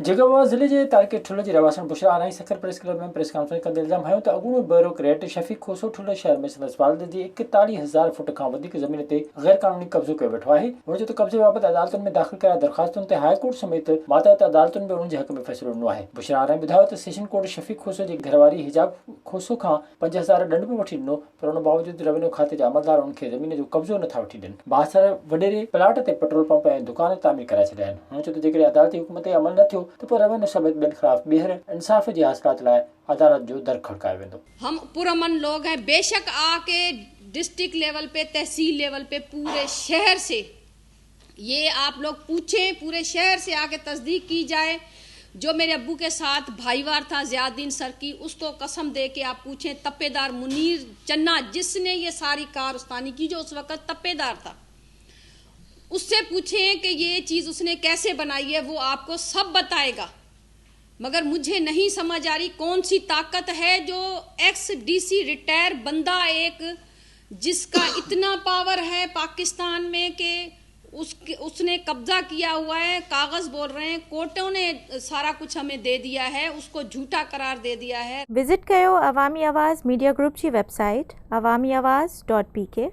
जगवा ज़िले जे तालके ठुल जी रवासन बुशरा आनाई सखर प्रेस क्लब में प्रेस कॉन्फ्रेंस का इल्जाम है तो अगुनो ब्यूरोक्रेट शफीक खोसो ठुल शहर में संदस वालद जी 41,000 फुट खां वधिक ज़मीन ते गैर कानूनी कब्जो कयो वेठो आहे। हुन जो कब्जे बाबत अदालतन में दाखिल कया दरखास्तुन ते हाई कोर्ट समेत मातहत अदालतन में उनके हक में फैसलो ॾिनो आहे। बुशरा आनाई ॿुधायो त सेशन कोर्ट शफीक खोसो जी घरवारी हिजाब खोसो खां 5,000 ॾंड भी वठी ॾिनो, पर उन बावजूद रेवेन्यू खाते जा अमलदार उनखे ज़मीन जो कब्जो नथा वठी ॾियनि। बासर वडेरे प्लाट ते पेट्रोल पंप ऐं दुकान तामीर कराए छॾिया आहिनि। हुन चयो त जेकॾहिं अदालती हुकुम ते अमल न थियो त पोइ रेवेन्यू समेत ॿियनि खिलाफ ॿीहर इंसाफ जी हासिलात लाइ अदालत जो दर खड़कायो वेंदो। हम पुरअमन लोग हैं, बेशक आके डिस्ट्रिक्ट लेवल पे, तहसील लेवल पे, पूरे शहर से ये आप लोग पूछें, पूरे शहर से आके तस्दीक की जाए। जो मेरे अब्बू के साथ भाईवार था ज़ियाउद्दीन सरकी, उसको कसम दे के आप पूछें। तप्पेदार मुनीर चन्ना जिसने ये सारी कारस्तानी की, जो उस वक्त तप्पेदार था, उससे पूछें कि ये चीज़ उसने कैसे बनाई है, वो आपको सब बताएगा। मगर मुझे नहीं समझ आ रही कौन सी ताकत है जो एक्स डीसी रिटायर बंदा एक जिसका इतना पावर है पाकिस्तान में कि उसने कब्जा किया हुआ है। कागज बोल रहे हैं, कोर्टों ने सारा कुछ हमें दे दिया है, उसको झूठा करार दे दिया है। विजिट कयो अवामी आवाज़ मीडिया ग्रुप की वेबसाइट awamiawaz.pk।